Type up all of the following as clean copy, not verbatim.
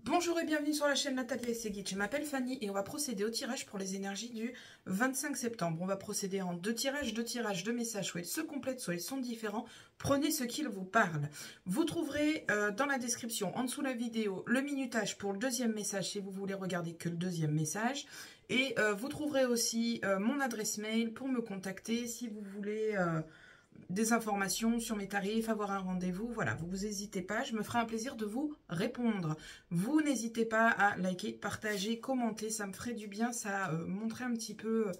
Bonjour et bienvenue sur la chaîne Nathalie Ességuic. Je m'appelle Fanny et on va procéder au tirage pour les énergies du 25 septembre. On va procéder en deux tirages de messages. Soit ils se complètent, soit ils sont différents. Prenez ce qu'il vous parle. Vous trouverez dans la description, en dessous de la vidéo, le minutage pour le deuxième message si vous voulez regarder que le deuxième message. Et vous trouverez aussi mon adresse mail pour me contacter si vous voulez... des informations sur mes tarifs, avoir un rendez-vous, voilà, vous n'hésitez pas, je me ferai un plaisir de vous répondre. Vous n'hésitez pas à liker, partager, commenter, ça me ferait du bien, ça montrerait un petit peu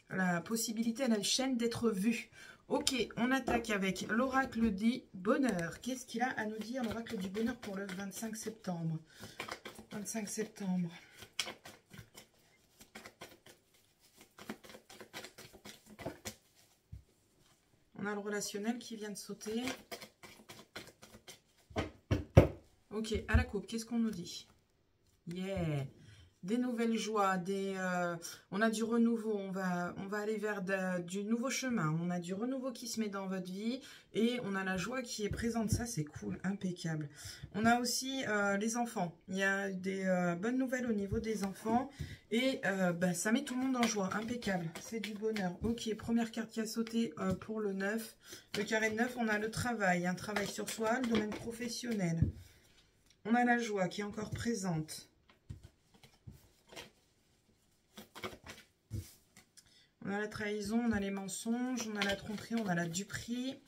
la possibilité à la chaîne d'être vue. Ok, on attaque avec l'oracle du bonheur. Qu'est-ce qu'il a à nous dire, l'oracle du bonheur pour le 25 septembre 25 septembre. On a le relationnel qui vient de sauter. Ok, à la coupe, qu'est-ce qu'on nous dit? Yeah! Des nouvelles joies, on a du renouveau, on va aller vers du nouveau chemin. On a du renouveau qui se met dans votre vie et on a la joie qui est présente. Ça, c'est cool, impeccable. On a aussi les enfants. Il y a des bonnes nouvelles au niveau des enfants et ça met tout le monde en joie. Impeccable, c'est du bonheur. Ok, première carte qui a sauté pour le 9. Le carré de 9, on a le travail, un travail sur soi, le domaine professionnel. On a la joie qui est encore présente. On a la trahison, on a les mensonges, on a la tromperie, on a la duperie.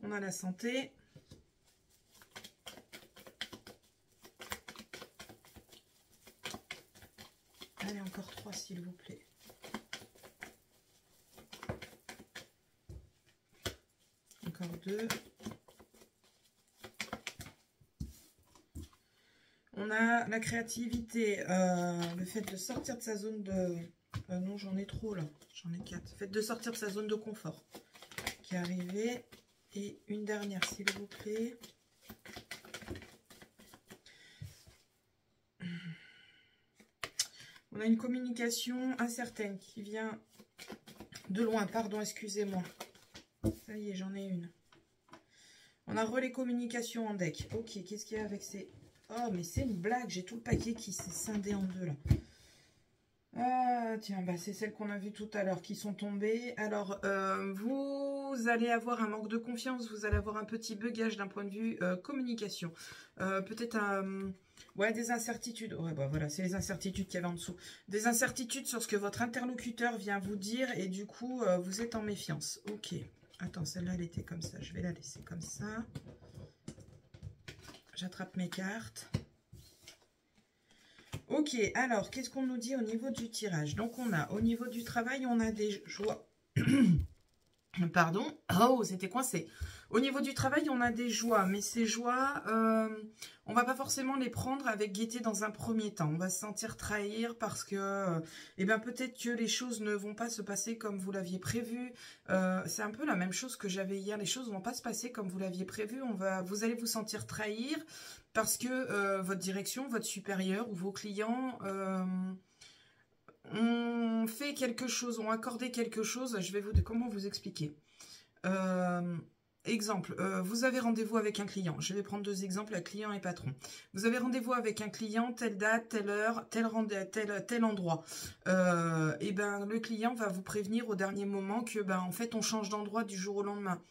On a la santé. Allez, encore 3 s'il vous plaît. Encore 2. On a la créativité, le fait de sortir de sa zone de... non, j'en ai trop là, j'en ai 4. Le fait de sortir de sa zone de confort qui est arrivé. Et une dernière s'il vous plaît. On a une communication incertaine qui vient de loin, pardon, excusez-moi. Ça y est, j'en ai une. On a relais communication en deck. Ok, qu'est-ce qu'il y a avec ces... Oh, mais c'est une blague, j'ai tout le paquet qui s'est scindé en deux là. Ah, tiens, bah, c'est celles qu'on a vues tout à l'heure qui sont tombées. Alors, vous allez avoir un manque de confiance, vous allez avoir un petit bugage d'un point de vue communication. Peut-être ouais, des incertitudes. Ouais, bah voilà, c'est les incertitudes qu'il y avait en dessous. Des incertitudes sur ce que votre interlocuteur vient vous dire et du coup, vous êtes en méfiance. Ok. Attends, celle-là, elle était comme ça. Je vais la laisser comme ça. J'attrape mes cartes. Ok, alors, qu'est-ce qu'on nous dit au niveau du tirage? Donc, on a, au niveau du travail, on a des joies. Pardon. Oh, c'était coincé. Au niveau du travail, on a des joies. Mais ces joies, on va pas forcément les prendre avec gaieté dans un premier temps. On va se sentir trahir parce que, eh bien, peut-être que les choses ne vont pas se passer comme vous l'aviez prévu. C'est un peu la même chose que j'avais hier. Les choses ne vont pas se passer comme vous l'aviez prévu. Vous allez vous sentir trahir parce que votre direction, votre supérieur ou vos clients... ont fait quelque chose, ont accordé quelque chose, je vais comment vous expliquer. Exemple, vous avez rendez-vous avec un client. Je vais prendre 2 exemples, client et patron. Vous avez rendez-vous avec un client, telle date, telle heure, tel endroit. Et ben le client va vous prévenir au dernier moment que ben en fait on change d'endroit du jour au lendemain.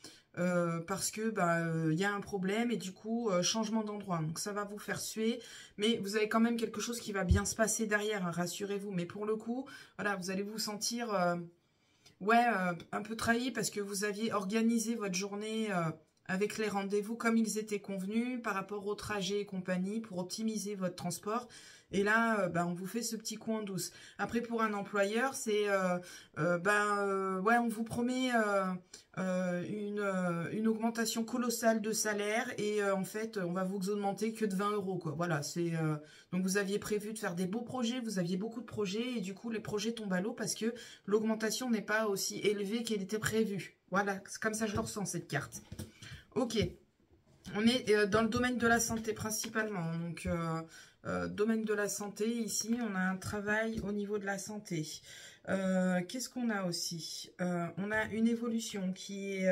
Parce que y a un problème et du coup changement d'endroit, donc ça va vous faire suer, mais vous avez quand même quelque chose qui va bien se passer derrière, hein, rassurez-vous. Mais pour le coup, voilà, vous allez vous sentir ouais, un peu trahi parce que vous aviez organisé votre journée avec les rendez-vous comme ils étaient convenus par rapport au trajet et compagnie pour optimiser votre transport. Et là, on vous fait ce petit coup en douce. Après, pour un employeur, c'est, ouais, on vous promet une augmentation colossale de salaire et en fait, on va vous augmenter que de 20 €, quoi. Voilà, c'est donc vous aviez prévu de faire des beaux projets, vous aviez beaucoup de projets et du coup, les projets tombent à l'eau parce que l'augmentation n'est pas aussi élevée qu'elle était prévue. Voilà, c'est comme ça que je le ressens, cette carte. Ok. On est dans le domaine de la santé principalement, donc Domaine de la santé, ici, on a un travail au niveau de la santé. Qu'est-ce qu'on a aussi? On a une évolution qui est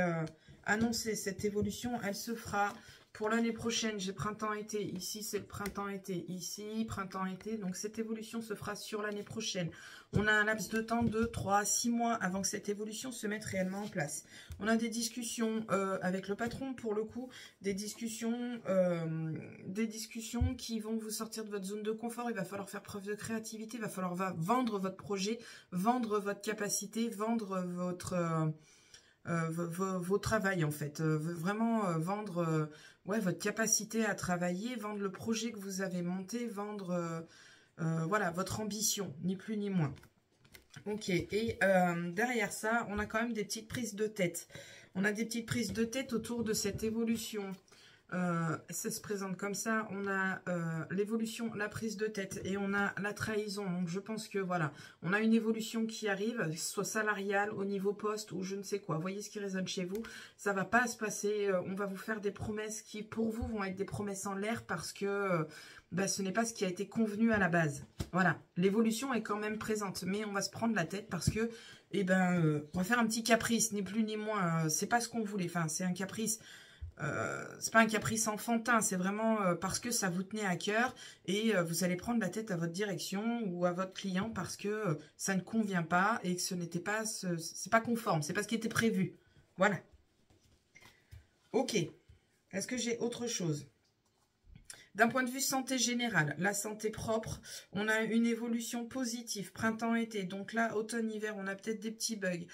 annoncée. Cette évolution, elle se fera pour l'année prochaine. J'ai printemps-été. Ici, c'est le printemps-été. Ici, printemps-été. Donc, cette évolution se fera sur l'année prochaine. On a un laps de temps de 3 à 6 mois avant que cette évolution se mette réellement en place. On a des discussions avec le patron, pour le coup. Des discussions qui vont vous sortir de votre zone de confort. Il va falloir faire preuve de créativité. Il va falloir vendre votre projet, vendre votre capacité, vendre vos travails, en fait. Vraiment vendre votre capacité à travailler, vendre le projet que vous avez monté, vendre voilà, votre ambition, ni plus ni moins. Ok, et derrière ça, on a quand même des petites prises de tête. On a des petites prises de tête autour de cette évolution. Ça se présente comme ça, on a l'évolution, la prise de tête et on a la trahison. Donc je pense que voilà, on a une évolution qui arrive, soit salariale, au niveau poste ou je ne sais quoi. Voyez ce qui résonne chez vous, ça va pas se passer, on va vous faire des promesses qui pour vous vont être des promesses en l'air parce que ce n'est pas ce qui a été convenu à la base. Voilà, l'évolution est quand même présente, mais on va se prendre la tête parce que on va faire un petit caprice, ni plus ni moins, c'est pas ce qu'on voulait, enfin c'est un caprice. C'est pas un caprice enfantin, c'est vraiment parce que ça vous tenait à cœur et vous allez prendre la tête à votre direction ou à votre client parce que ça ne convient pas et que ce n'était pas, c'est pas conforme, c'est pas ce qui était prévu. Voilà. Ok. Est-ce que j'ai autre chose? D'un point de vue santé générale, la santé propre, on a une évolution positive, printemps-été. Donc là, automne-hiver, on a peut-être des petits bugs.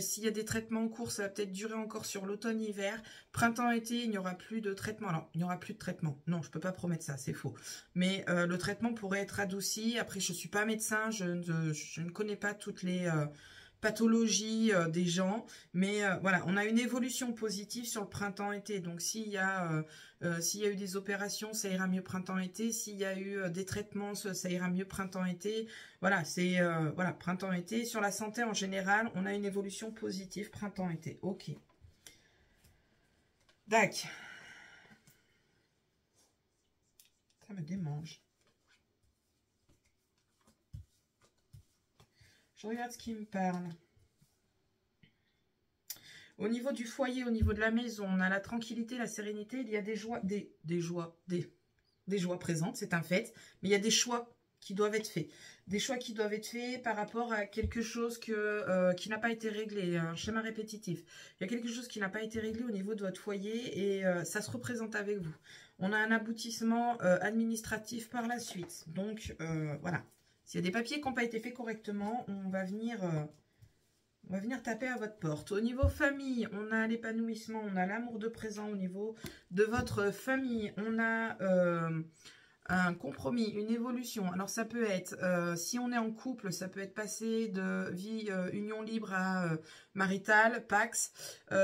S'il y a des traitements en cours, ça va peut-être durer encore sur l'automne-hiver. Printemps-été, il n'y aura plus de traitement. Alors, il n'y aura plus de traitement. Non, je ne peux pas promettre ça, c'est faux. Mais le traitement pourrait être adouci. Après, je ne suis pas médecin, je ne connais pas toutes les pathologie des gens, mais voilà, on a une évolution positive sur le printemps-été. Donc s'il y a eu des opérations, ça ira mieux printemps-été. S'il y a eu des traitements, ça ira mieux printemps-été. Voilà, c'est voilà, printemps-été. Sur la santé en général, on a une évolution positive printemps-été. Ok. Dac. Ça me démange. Je regarde ce qui me parle. Au niveau du foyer, au niveau de la maison, on a la tranquillité, la sérénité. Il y a des joies, des joies présentes, c'est un fait. Mais il y a des choix qui doivent être faits. Des choix qui doivent être faits par rapport à quelque chose qui n'a pas été réglé, un schéma répétitif. Il y a quelque chose qui n'a pas été réglé au niveau de votre foyer et ça se représente avec vous. On a un aboutissement administratif par la suite. Donc, voilà. S'il y a des papiers qui n'ont pas été faits correctement, on va venir taper à votre porte. Au niveau famille, on a l'épanouissement, on a l'amour de présent. Au niveau de votre famille, on a un compromis, une évolution. Alors ça peut être, si on est en couple, ça peut être passé de vie union libre à maritale, Pax.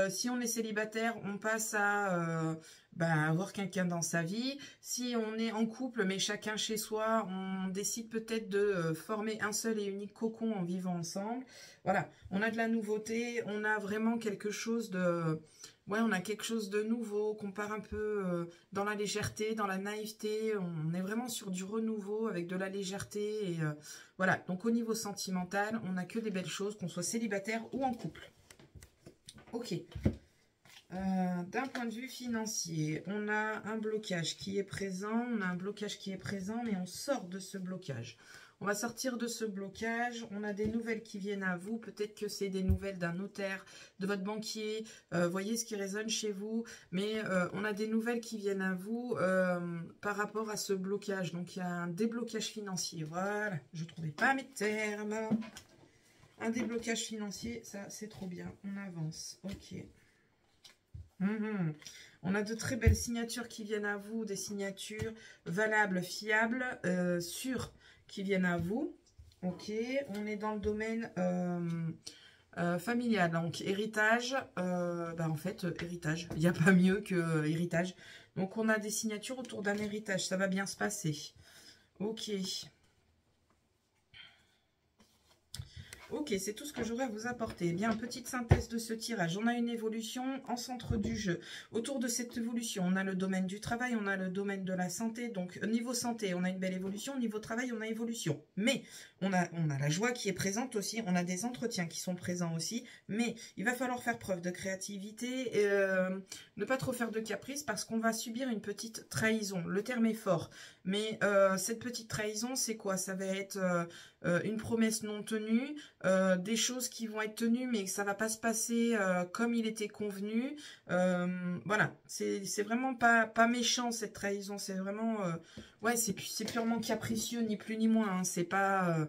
Si on est célibataire, on passe à avoir quelqu'un dans sa vie. Si on est en couple, mais chacun chez soi, on décide peut-être de former un seul et unique cocon en vivant ensemble. Voilà, on a de la nouveauté, on a vraiment quelque chose de... Ouais, on a quelque chose de nouveau, qu'on part un peu dans la légèreté, dans la naïveté. On est vraiment sur du renouveau avec de la légèreté. Et voilà, donc au niveau sentimental, on n'a que des belles choses, qu'on soit célibataire ou en couple. Ok. D'un point de vue financier, on a un blocage qui est présent. On a un blocage qui est présent, mais on sort de ce blocage. On va sortir de ce blocage. On a des nouvelles qui viennent à vous. Peut-être que c'est des nouvelles d'un notaire, de votre banquier. Voyez ce qui résonne chez vous. Mais on a des nouvelles qui viennent à vous par rapport à ce blocage. Donc, il y a un déblocage financier. Voilà, je ne trouvais pas mes termes. Un déblocage financier, ça, c'est trop bien. On avance. Ok. On a de très belles signatures qui viennent à vous. Des signatures valables, fiables, sûres, qui viennent à vous. Ok, on est dans le domaine familial, donc héritage, en fait, héritage, il n'y a pas mieux que héritage. Donc on a des signatures autour d'un héritage, ça va bien se passer. Ok. Ok, c'est tout ce que j'aurais à vous apporter. Eh bien, petite synthèse de ce tirage. On a une évolution en centre du jeu. Autour de cette évolution, on a le domaine du travail, on a le domaine de la santé. Donc, niveau santé, on a une belle évolution. Niveau travail, on a évolution. Mais, on a la joie qui est présente aussi. On a des entretiens qui sont présents aussi. Mais, il va falloir faire preuve de créativité et ne pas trop faire de caprice parce qu'on va subir une petite trahison. Le terme est fort. Mais cette petite trahison, c'est quoi? Ça va être une promesse non tenue, des choses qui vont être tenues, mais que ça va pas se passer comme il était convenu. Voilà, c'est vraiment pas méchant cette trahison. C'est vraiment, ouais, c'est purement capricieux, ni plus ni moins. Hein. C'est pas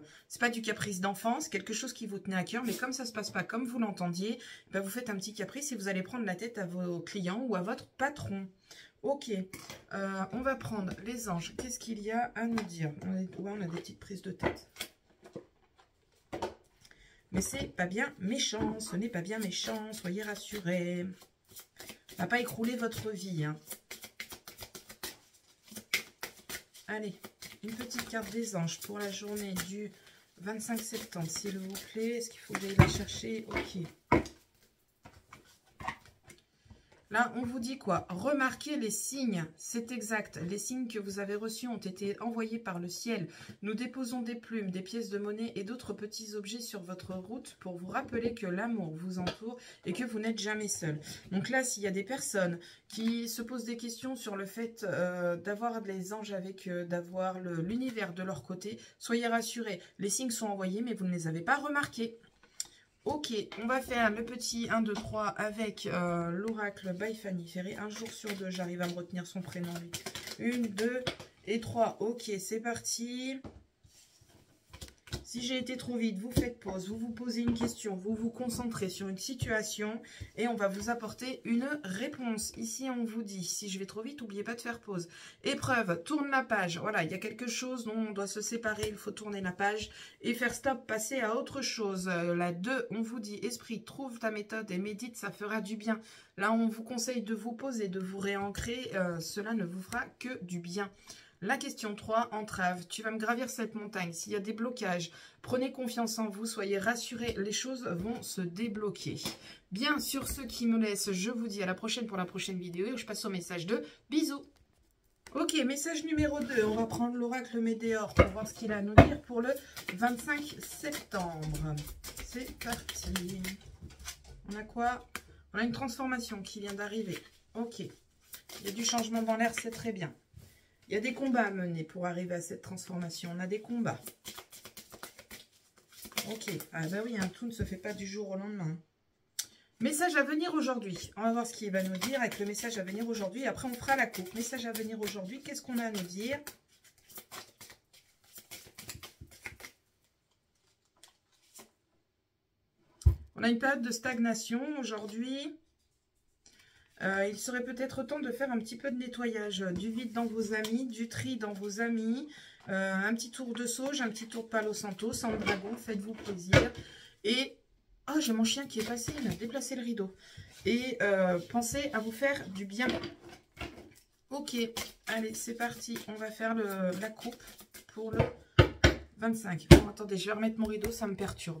du caprice d'enfant, c'est quelque chose qui vous tenait à cœur. Mais comme ça se passe pas comme vous l'entendiez, ben vous faites un petit caprice et vous allez prendre la tête à vos clients ou à votre patron. Ok, on va prendre les anges. Qu'est-ce qu'il y a à nous dire? On a des petites prises de tête. Mais c'est pas bien méchant, ce n'est pas bien méchant, soyez rassurés. Ça va pas écrouler votre vie. Hein. Allez, une petite carte des anges pour la journée du 25 septembre, s'il vous plaît. Est-ce qu'il faut que j'aille la chercher? Ok. Là, on vous dit quoi? Remarquez les signes, c'est exact. Les signes que vous avez reçus ont été envoyés par le ciel. Nous déposons des plumes, des pièces de monnaie et d'autres petits objets sur votre route pour vous rappeler que l'amour vous entoure et que vous n'êtes jamais seul. Donc là, s'il y a des personnes qui se posent des questions sur le fait d'avoir les anges avec eux, d'avoir l'univers de leur côté, soyez rassurés. Les signes sont envoyés, mais vous ne les avez pas remarqués. Ok, on va faire le petit 1, 2, 3 avec l'oracle by Fanny Ferré. Un jour sur deux, j'arrive à me retenir son prénom. 1, 2 et 3. Ok, c'est parti. Si j'ai été trop vite, vous faites pause, vous vous posez une question, vous vous concentrez sur une situation et on va vous apporter une réponse. Ici, on vous dit, si je vais trop vite, n'oubliez pas de faire pause. Épreuve, tourne la page. Voilà, il y a quelque chose dont on doit se séparer, il faut tourner la page et faire stop, passer à autre chose. La 2, on vous dit, esprit, trouve ta méthode et médite, ça fera du bien. Là, on vous conseille de vous poser, de vous réancrer, cela ne vous fera que du bien. La question 3, entrave. Tu vas me gravir cette montagne. S'il y a des blocages, prenez confiance en vous, soyez rassurés, les choses vont se débloquer. Bien, sur ce qui me laisse, je vous dis à la prochaine pour la prochaine vidéo et je passe au message de bisous. Ok, message numéro 2, on va prendre l'oracle Médéor pour voir ce qu'il a à nous dire pour le 25 septembre. C'est parti. On a quoi? On a une transformation qui vient d'arriver. Ok, il y a du changement dans l'air, c'est très bien. Il y a des combats à mener pour arriver à cette transformation. On a des combats. Ok. Ah bah oui, tout ne se fait pas du jour au lendemain. Message à venir aujourd'hui. On va voir ce qu'il va nous dire avec le message à venir aujourd'hui. Après, on fera la coupe. Message à venir aujourd'hui. Qu'est-ce qu'on a à nous dire? On a une période de stagnation aujourd'hui. Il serait peut-être temps de faire un petit peu de nettoyage, du vide dans vos amis, du tri dans vos amis, un petit tour de sauge, un petit tour de Palo Santo, sans le dragon, faites-vous plaisir. Et, oh, j'ai mon chien qui est passé, il a déplacé le rideau. Et pensez à vous faire du bien. Ok, allez, c'est parti, on va faire la coupe pour le 25. Bon, attendez, je vais remettre mon rideau, ça me perturbe.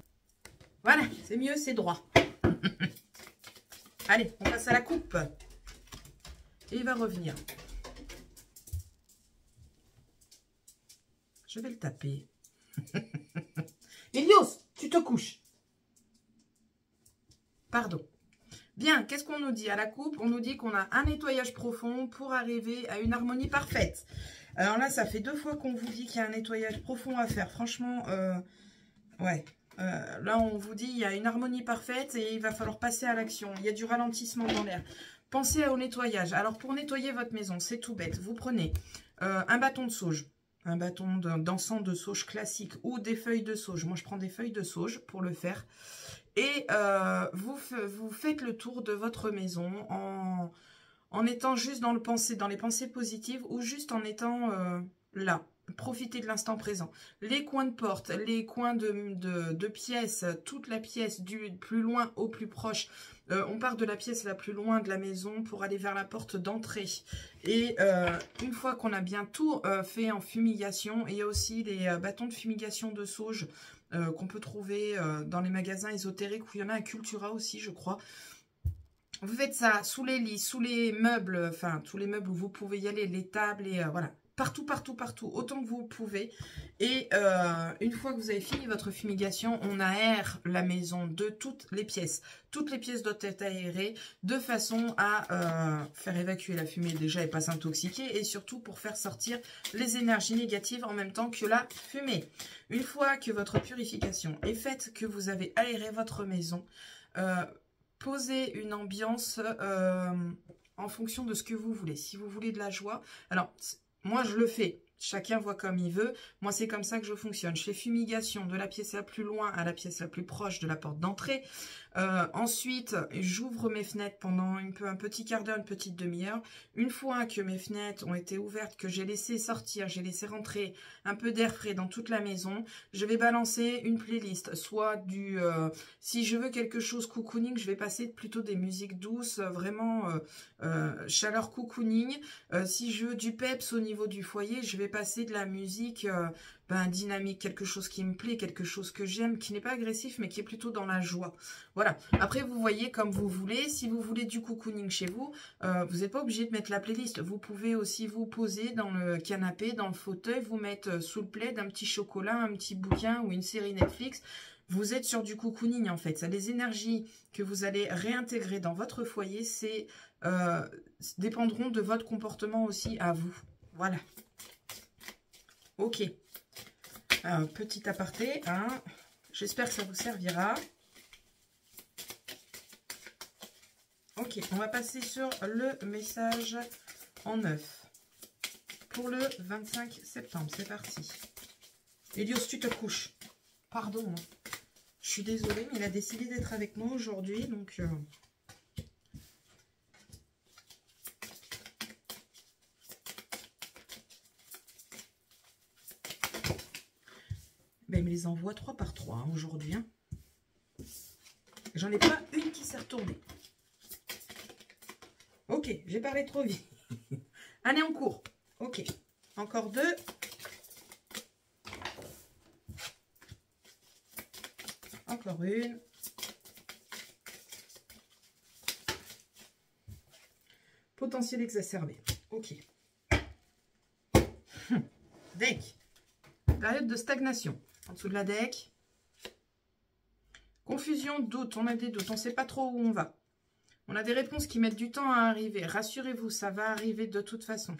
Voilà, c'est mieux, c'est droit. Allez, on passe à la coupe. Et il va revenir. Je vais le taper. Elios, tu te couches. Pardon. Bien, qu'est-ce qu'on nous dit à la coupe? On nous dit qu'on a un nettoyage profond pour arriver à une harmonie parfaite. Alors là, ça fait 2 fois qu'on vous dit qu'il y a un nettoyage profond à faire. Franchement, ouais. Là, on vous dit il y a une harmonie parfaite et il va falloir passer à l'action. Il y a du ralentissement dans l'air. Pensez au nettoyage. Alors, pour nettoyer votre maison, c'est tout bête. Vous prenez un bâton de sauge, un bâton d'encens de sauge classique ou des feuilles de sauge. Moi, je prends des feuilles de sauge pour le faire. Et vous faites le tour de votre maison en étant juste dans les pensées positives ou juste en étant là. Profitez de l'instant présent. Les coins de porte, les coins de pièces, toute la pièce du plus loin au plus proche. On part de la pièce la plus loin de la maison pour aller vers la porte d'entrée. Et une fois qu'on a bien tout fait en fumigation, il y a aussi les bâtons de fumigation de sauge qu'on peut trouver dans les magasins ésotériques, où il y en a à Cultura aussi, je crois. Vous faites ça sous les lits, sous les meubles, enfin, tous les meubles où vous pouvez y aller, les tables, et voilà. Partout, partout, partout, autant que vous pouvez. Et une fois que vous avez fini votre fumigation, on aère la maison de toutes les pièces. Toutes les pièces doivent être aérées de façon à faire évacuer la fumée déjà et pas s'intoxiquer. Et surtout pour faire sortir les énergies négatives en même temps que la fumée. Une fois que votre purification est faite, que vous avez aéré votre maison, posez une ambiance en fonction de ce que vous voulez. Si vous voulez de la joie, alors... Moi, je le fais. Chacun voit comme il veut. Moi, c'est comme ça que je fonctionne. Je fais fumigation de la pièce la plus loin à la pièce la plus proche de la porte d'entrée. Ensuite, j'ouvre mes fenêtres pendant un petit quart d'heure, une petite demi-heure. Une fois que mes fenêtres ont été ouvertes, que j'ai laissé sortir, j'ai laissé rentrer un peu d'air frais dans toute la maison, je vais balancer une playlist. Soit du... si je veux quelque chose cocooning, je vais passer plutôt des musiques douces, vraiment chaleur cocooning. Si je veux du peps au niveau du foyer, je vais passer de la musique... dynamique, quelque chose qui me plaît, quelque chose que j'aime, qui n'est pas agressif, mais qui est plutôt dans la joie. Voilà. Après, vous voyez comme vous voulez. Si vous voulez du cocooning chez vous, vous n'êtes pas obligé de mettre la playlist. Vous pouvez aussi vous poser dans le canapé, dans le fauteuil, vous mettre sous le plaid un petit chocolat, un petit bouquin ou une série Netflix. Vous êtes sur du cocooning, en fait. Ça, les énergies que vous allez réintégrer dans votre foyer, dépendront de votre comportement aussi à vous. Voilà. Ok. Petit aparté, hein. J'espère que ça vous servira. Ok, on va passer sur le message en 9 pour le 25 septembre. C'est parti. Elios, tu te couches. Pardon, hein. Je suis désolée, mais il a décidé d'être avec moi aujourd'hui, donc... Ben, il me les envoie 3 par 3 hein, aujourd'hui. Hein. J'en ai pas une qui s'est retournée. Ok, j'ai parlé trop vite. Allez, en cours. Ok, encore 2. Encore une. Potentiel exacerbé. Ok. Deck. Période de stagnation. En dessous de la deck. Confusion, doute. On a des doutes. On ne sait pas trop où on va. On a des réponses qui mettent du temps à arriver. Rassurez-vous, ça va arriver de toute façon.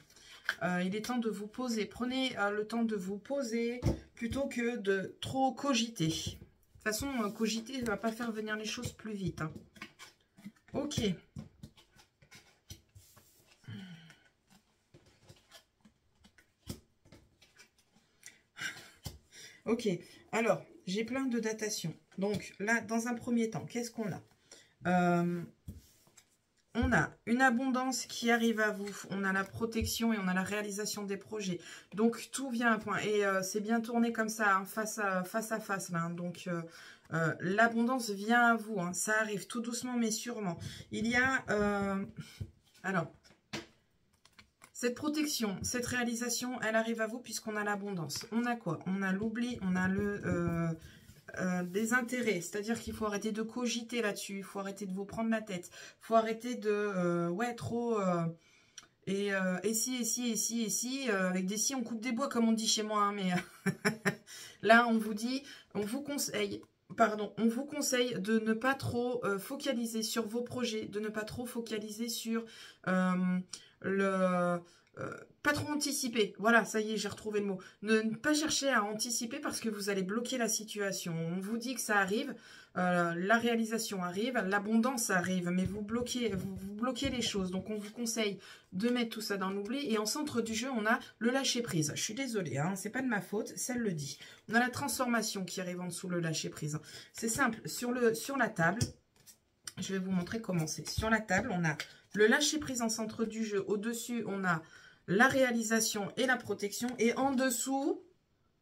Il est temps de vous poser. Prenez le temps de vous poser plutôt que de trop cogiter. De toute façon, cogiter ne va pas faire venir les choses plus vite. Hein. Ok. Ok. Alors, j'ai plein de datations. Donc, là, dans un premier temps, qu'est-ce qu'on a on a une abondance qui arrive à vous. On a la protection et on a la réalisation des projets. Donc, tout vient à point. Et c'est bien tourné comme ça, hein, face à face. Là, hein. Donc, l'abondance vient à vous. Hein. Ça arrive tout doucement, mais sûrement. Il y a... alors, cette protection, cette réalisation, elle arrive à vous puisqu'on a l'abondance. On a quoi? On a l'oubli, on a le... des intérêts, c'est-à-dire qu'il faut arrêter de cogiter là-dessus, il faut arrêter de vous prendre la tête, il faut arrêter de, ouais, trop, et si, avec des si, on coupe des bois, comme on dit chez moi, hein, mais là, on vous dit, on vous conseille de ne pas trop focaliser sur vos projets, de ne pas trop focaliser sur pas trop anticiper. Voilà, ça y est, j'ai retrouvé le mot. Ne pas chercher à anticiper parce que vous allez bloquer la situation. On vous dit que ça arrive, la réalisation arrive, l'abondance arrive, mais vous bloquez les choses. Donc, on vous conseille de mettre tout ça dans l'oubli. Et en centre du jeu, on a le lâcher-prise. Je suis désolée, hein, c'est pas de ma faute, ça le dit. On a la transformation qui arrive en dessous, le lâcher-prise. C'est simple, sur la table, je vais vous montrer comment c'est. Sur la table, on a le lâcher-prise en centre du jeu. Au-dessus, on a la réalisation et la protection. Et en dessous,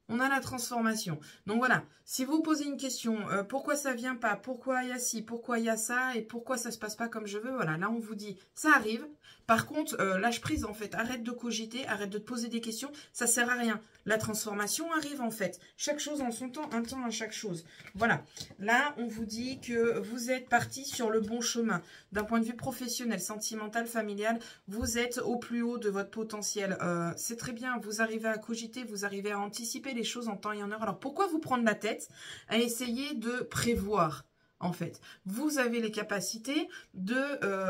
on a la transformation. Donc voilà, si vous posez une question, pourquoi ça vient pas, pourquoi il y a ci, pourquoi il y a ça, et pourquoi ça se passe pas comme je veux, voilà, là on vous dit, ça arrive. Par contre, lâche prise en fait, arrête de cogiter, arrête de te poser des questions, ça sert à rien. La transformation arrive en fait. Chaque chose en son temps, un temps à chaque chose. Voilà. Là, on vous dit que vous êtes parti sur le bon chemin. D'un point de vue professionnel, sentimental, familial, vous êtes au plus haut de votre potentiel. C'est très bien. Vous arrivez à cogiter, vous arrivez à anticiper les choses en temps et en heure. Alors, pourquoi vous prendre la tête à essayer de prévoir ? En fait, vous avez les capacités de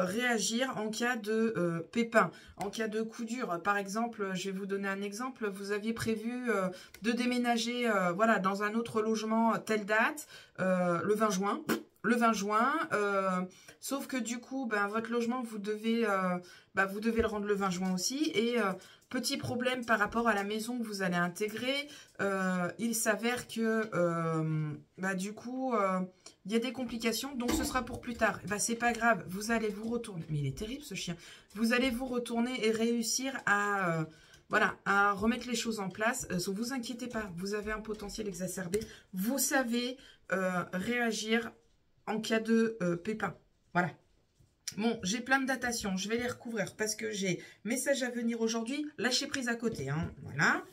réagir en cas de pépin, en cas de coup dur. Par exemple, je vais vous donner un exemple. Vous aviez prévu de déménager voilà, dans un autre logement telle date, le 20 juin. Le 20 juin, sauf que du coup, ben, votre logement, vous devez le rendre le 20 juin aussi. Et petit problème par rapport à la maison que vous allez intégrer, il s'avère que du coup... il y a des complications, donc ce sera pour plus tard. C'est pas grave, vous allez vous retourner. Mais il est terrible ce chien. Vous allez vous retourner et réussir à, à remettre les choses en place. Ne vous inquiétez pas, vous avez un potentiel exacerbé. Vous savez réagir en cas de pépin. Voilà. Bon, j'ai plein de datations, je vais les recouvrir parce que j'ai message à venir aujourd'hui, lâcher prise à côté. Hein. Voilà.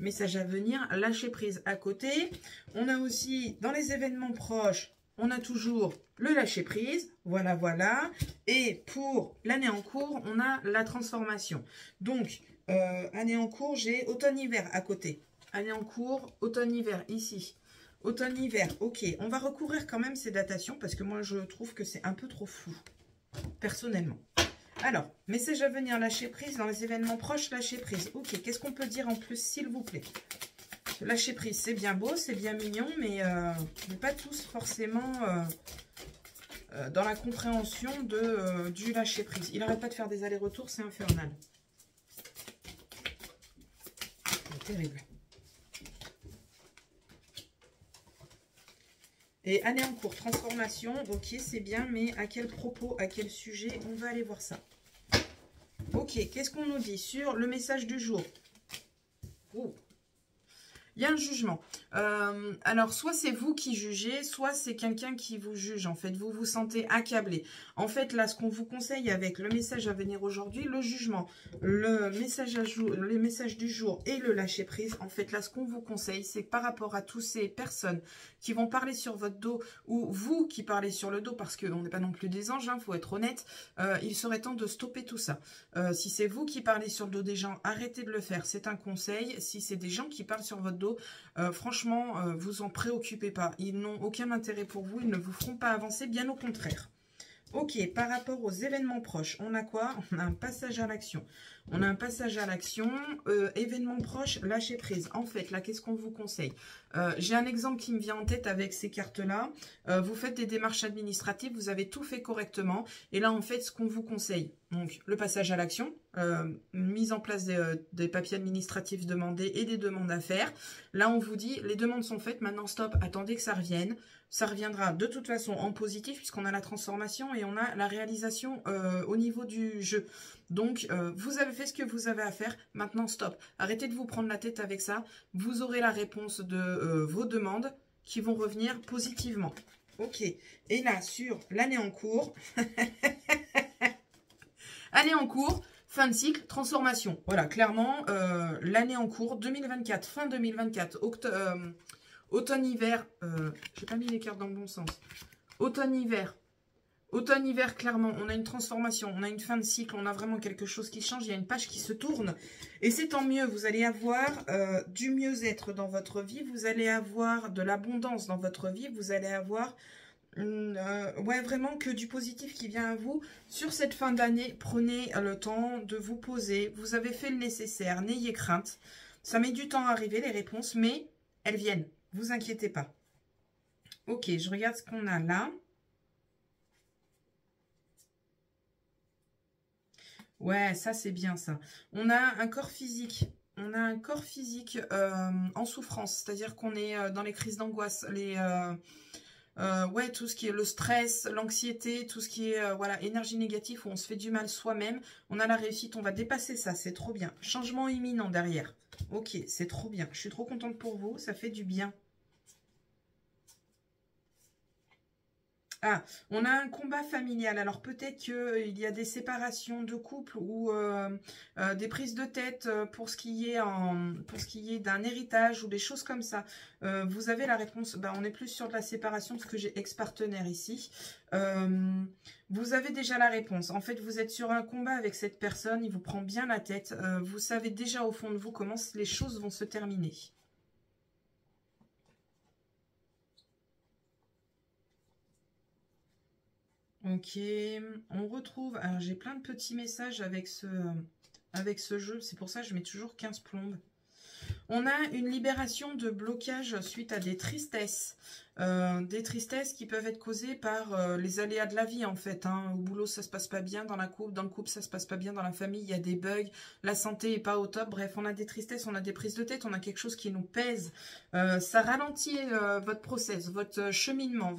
Message à venir, lâcher prise à côté. On a aussi, dans les événements proches, on a toujours le lâcher prise, voilà, voilà. Et pour l'année en cours, on a la transformation. Donc, année en cours, j'ai automne-hiver à côté. Année en cours, automne-hiver ici. Automne-hiver, ok. On va recouvrir quand même ces datations parce que moi, je trouve que c'est un peu trop flou, personnellement. Alors, message à venir, lâcher prise. Dans les événements proches, lâcher prise. Ok, qu'est-ce qu'on peut dire en plus, s'il vous plaît? Lâcher prise, c'est bien beau, c'est bien mignon, mais pas tous forcément dans la compréhension du lâcher prise. Il n'arrête pas de faire des allers-retours, c'est infernal. C'est terrible. Et année en cours, transformation, ok, c'est bien, mais à quel propos, à quel sujet? On va aller voir ça. Ok, qu'est-ce qu'on nous dit sur le message du jour? Oh. Il y a un jugement. Alors, soit c'est vous qui jugez, soit c'est quelqu'un qui vous juge. En fait, vous vous sentez accablé. En fait, là, ce qu'on vous conseille avec le message à venir aujourd'hui, le jugement, le message les messages du jour et le lâcher prise, en fait, là, ce qu'on vous conseille, c'est par rapport à toutes ces personnes qui vont parler sur votre dos ou vous qui parlez sur le dos, parce qu'on n'est pas non plus des anges, il faut être honnête, il serait temps de stopper tout ça. Si c'est vous qui parlez sur le dos des gens, arrêtez de le faire. C'est un conseil. Si c'est des gens qui parlent sur votre dos, franchement, vous en préoccupez pas. Ils n'ont aucun intérêt pour vous. Ils ne vous feront pas avancer, bien au contraire. Ok, par rapport aux événements proches, on a quoi? On a un passage à l'action. On a un passage à l'action. Événements proches, lâcher prise. En fait, là, qu'est-ce qu'on vous conseille? J'ai un exemple qui me vient en tête avec ces cartes-là. Vous faites des démarches administratives, vous avez tout fait correctement. Et là, en fait, ce qu'on vous conseille, donc le passage à l'action, mise en place des papiers administratifs demandés et des demandes à faire. Là, on vous dit, les demandes sont faites, maintenant stop, attendez que ça revienne. Ça reviendra de toute façon en positif puisqu'on a la transformation et on a la réalisation au niveau du jeu. Donc, vous avez fait ce que vous avez à faire. Maintenant, stop. Arrêtez de vous prendre la tête avec ça. Vous aurez la réponse de vos demandes qui vont revenir positivement. Ok. Et là, sur l'année en cours, année en cours, fin de cycle, transformation. Voilà, clairement, l'année en cours, 2024, fin 2024, automne-hiver, j'ai pas mis les cartes dans le bon sens. Automne-hiver. Automne-hiver, clairement, on a une transformation, on a une fin de cycle, on a vraiment quelque chose qui change, il y a une page qui se tourne. Et c'est tant mieux, vous allez avoir du mieux-être dans votre vie, vous allez avoir de l'abondance dans votre vie, vous allez avoir vraiment que du positif qui vient à vous. Sur cette fin d'année, prenez le temps de vous poser, vous avez fait le nécessaire, n'ayez crainte. Ça met du temps à arriver, les réponses, mais elles viennent. Vous inquiétez pas. Ok, je regarde ce qu'on a là. Ouais, ça c'est bien ça. On a un corps physique. On a un corps physique en souffrance. C'est-à-dire qu'on est dans les crises d'angoisse, tout ce qui est le stress, l'anxiété, tout ce qui est énergie négative où on se fait du mal soi-même. On a la réussite, on va dépasser ça, c'est trop bien. Changement imminent derrière. Ok, c'est trop bien. Je suis trop contente pour vous, ça fait du bien. Ah, on a un combat familial. Alors peut-être qu'il y a des séparations de couple ou des prises de tête pour ce qui est d'un héritage ou des choses comme ça. Vous avez la réponse. Ben, on est plus sur de la séparation parce que j'ai ex-partenaire ici. Vous avez déjà la réponse. En fait, vous êtes sur un combat avec cette personne. Il vous prend bien la tête. Vous savez déjà au fond de vous comment les choses vont se terminer. Ok, on retrouve... Alors, j'ai plein de petits messages avec ce jeu. C'est pour ça que je mets toujours 15 plombes. On a une libération de blocage suite à des tristesses. Des tristesses qui peuvent être causées par les aléas de la vie, en fait. Hein. Au boulot, ça se passe pas bien. Dans le couple, ça se passe pas bien. Dans la famille, il y a des bugs. La santé est pas au top. Bref, on a des tristesses, on a des prises de tête. On a quelque chose qui nous pèse. Ça ralentit votre process, votre cheminement,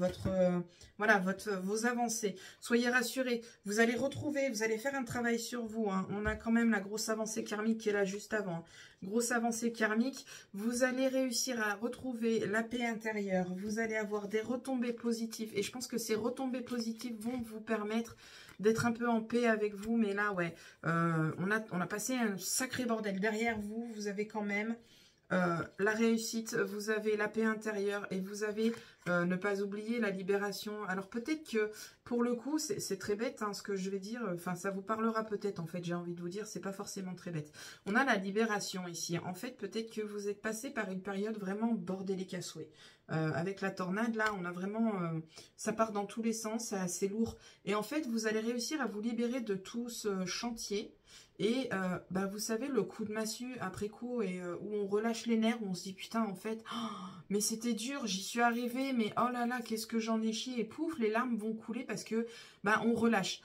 voilà, vos avancées. Soyez rassurés. Vous allez retrouver, vous allez faire un travail sur vous. Hein. On a quand même la grosse avancée karmique qui est là juste avant. Hein. Grosse avancée karmique. Vous allez réussir à retrouver la paix intérieure. Vous allez avoir des retombées positives. Et je pense que ces retombées positives vont vous permettre d'être un peu en paix avec vous. Mais là, ouais, on a passé un sacré bordel. Derrière vous, vous avez quand même la réussite, vous avez la paix intérieure et vous avez, ne pas oublier, la libération. Alors peut-être que, pour le coup, c'est très bête hein, ce que je vais dire. Enfin, ça vous parlera peut-être, en fait, j'ai envie de vous dire, c'est pas forcément très bête. On a la libération ici. En fait, peut-être que vous êtes passé par une période vraiment bordélique à souhait. Avec la tornade, là, on a vraiment... ça part dans tous les sens, c'est assez lourd. Et en fait, vous allez réussir à vous libérer de tout ce chantier. Et bah, vous savez, le coup de massue après coup, et où on relâche les nerfs, où on se dit putain, en fait, oh, mais c'était dur, j'y suis arrivée, mais oh là là, qu'est-ce que j'en ai chié, et pouf, les larmes vont couler parce que bah, on relâche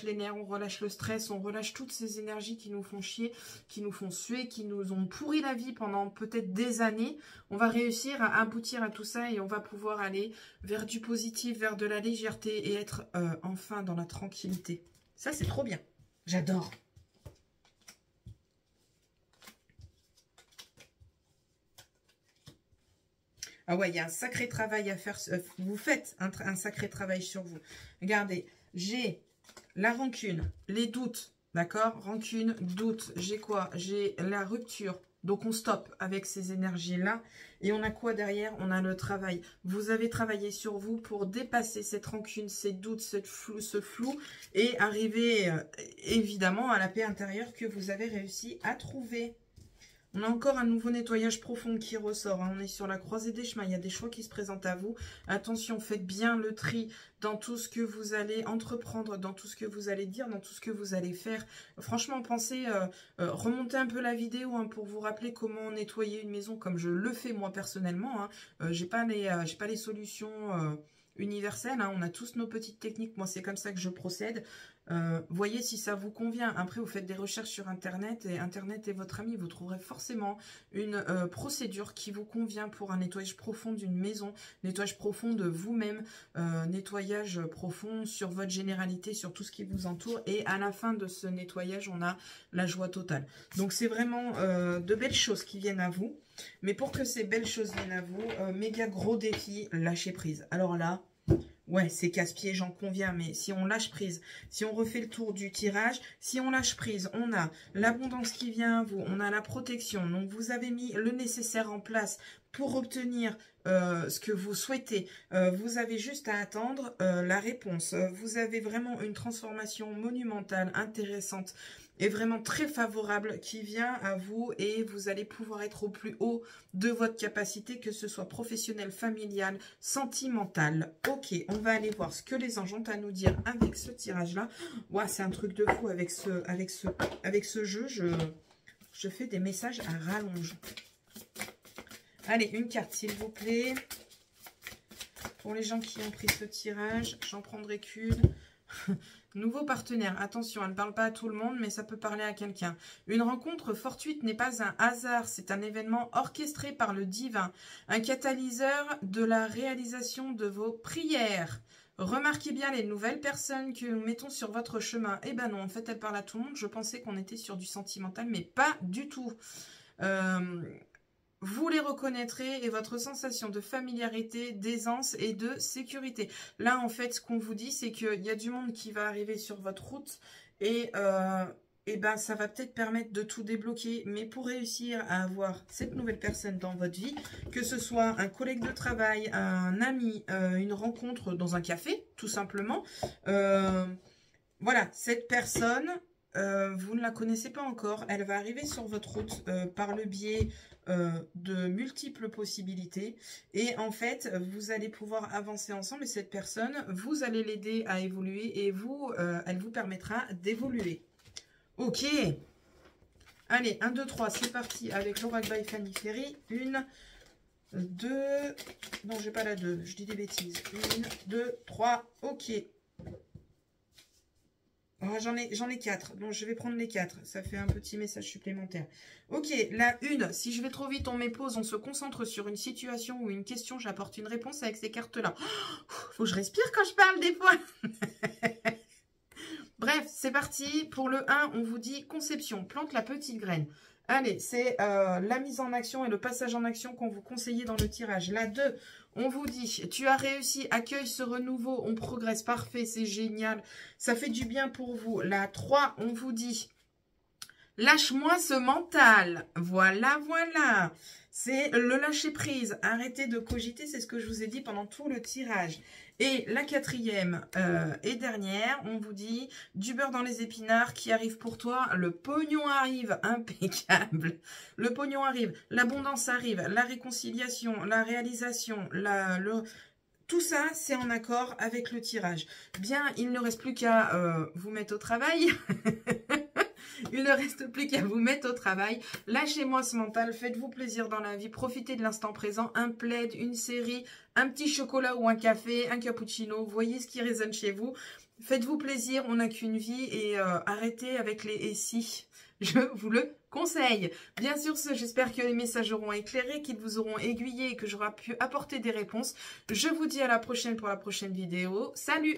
les nerfs, on relâche le stress, on relâche toutes ces énergies qui nous font chier, qui nous font suer, qui nous ont pourri la vie pendant peut-être des années. On va réussir à aboutir à tout ça et on va pouvoir aller vers du positif, vers de la légèreté et être enfin dans la tranquillité. Ça, c'est trop bien. J'adore. Ah ouais, il y a un sacré travail à faire. Vous faites un sacré travail sur vous. Regardez, j'ai la rancune, les doutes, d'accord? Rancune, doute, j'ai quoi? J'ai la rupture. Donc, on stoppe avec ces énergies-là. Et on a quoi derrière? On a le travail. Vous avez travaillé sur vous pour dépasser cette rancune, ces doutes, ce flou et arriver, évidemment, à la paix intérieure que vous avez réussi à trouver. On a encore un nouveau nettoyage profond qui ressort. Hein. On est sur la croisée des chemins. Il y a des choix qui se présentent à vous. Attention, faites bien le tri dans tout ce que vous allez entreprendre, dans tout ce que vous allez dire, dans tout ce que vous allez faire. Franchement, pensez, remontez un peu la vidéo hein, pour vous rappeler comment nettoyer une maison comme je le fais moi personnellement. Hein. J'ai pas les solutions universelles. Hein. On a tous nos petites techniques. Moi, c'est comme ça que je procède. Voyez si ça vous convient. Après, vous faites des recherches sur Internet et Internet est votre ami. Vous trouverez forcément une procédure qui vous convient pour un nettoyage profond d'une maison, nettoyage profond de vous-même, nettoyage profond sur votre généralité, sur tout ce qui vous entoure. Et à la fin de ce nettoyage, on a la joie totale. Donc, c'est vraiment de belles choses qui viennent à vous. Mais pour que ces belles choses viennent à vous, méga gros défi, lâcher prise. Alors là... ouais, c'est casse-pied, j'en conviens, mais si on lâche prise, si on refait le tour du tirage, si on lâche prise, on a l'abondance qui vient à vous, on a la protection. Donc, vous avez mis le nécessaire en place pour obtenir ce que vous souhaitez. Vous avez juste à attendre la réponse. Vous avez vraiment une transformation monumentale, intéressante et vraiment très favorable qui vient à vous et vous allez pouvoir être au plus haut de votre capacité, que ce soit professionnel, familial, sentimental. Ok, on va aller voir ce que les anges ont à nous dire avec ce tirage-là. Ouais, c'est un truc de fou avec ce jeu. Je fais des messages à rallonge. Allez, une carte s'il vous plaît. Pour les gens qui ont pris ce tirage, j'en prendrai qu'une. Nouveau partenaire, attention, elle ne parle pas à tout le monde, mais ça peut parler à quelqu'un. Une rencontre fortuite n'est pas un hasard, c'est un événement orchestré par le divin, un catalyseur de la réalisation de vos prières. Remarquez bien les nouvelles personnes que nous mettons sur votre chemin. Eh ben non, en fait, elle parle à tout le monde. Je pensais qu'on était sur du sentimental, mais pas du tout. vous les reconnaîtrez et votre sensation de familiarité, d'aisance et de sécurité. Là, en fait, ce qu'on vous dit, c'est qu'il y a du monde qui va arriver sur votre route et ben, ça va peut-être permettre de tout débloquer. Mais pour réussir à avoir cette nouvelle personne dans votre vie, que ce soit un collègue de travail, un ami, une rencontre dans un café, tout simplement, voilà, cette personne, vous ne la connaissez pas encore. Elle va arriver sur votre route par le biais de multiples possibilités. Et en fait, vous allez pouvoir avancer ensemble. Et cette personne, vous allez l'aider à évoluer et vous, elle vous permettra d'évoluer. Ok. Allez, 1, 2, 3, c'est parti avec l'Oracle by Fanny Ferry. 1, 2... Non, j'ai pas la 2, je dis des bêtises. 1, 2, 3, ok. Oh, j'en ai 4, donc je vais prendre les 4. Ça fait un petit message supplémentaire. Ok, la 1, si je vais trop vite, on met pause, on se concentre sur une situation ou une question, j'apporte une réponse avec ces cartes-là. Faut que je respire quand je parle des fois. Bref, c'est parti. Pour le 1, on vous dit conception, plante la petite graine. Allez, c'est la mise en action et le passage en action qu'on vous conseillait dans le tirage. La 2, on vous dit, tu as réussi, accueille ce renouveau, on progresse, parfait, c'est génial, ça fait du bien pour vous. La 3, on vous dit, lâche-moi ce mental. Voilà, voilà. C'est le lâcher prise. Arrêtez de cogiter, c'est ce que je vous ai dit pendant tout le tirage. Et la 4e et dernière, on vous dit du beurre dans les épinards qui arrive pour toi. Le pognon arrive, impeccable. Le pognon arrive, l'abondance arrive, la réconciliation, la réalisation, tout ça, c'est en accord avec le tirage. Bien, il ne reste plus qu'à vous mettre au travail. Il ne reste plus qu'à vous mettre au travail. Lâchez-moi ce mental, faites-vous plaisir dans la vie, profitez de l'instant présent, un plaid, une série, un petit chocolat ou un café, un cappuccino, voyez ce qui résonne chez vous. Faites-vous plaisir, on n'a qu'une vie et arrêtez avec les « et si ». Je vous le conseille. Bien sûr, j'espère que les messages auront éclairé, qu'ils vous auront aiguillé et que j'aurai pu apporter des réponses. Je vous dis à la prochaine pour la prochaine vidéo. Salut!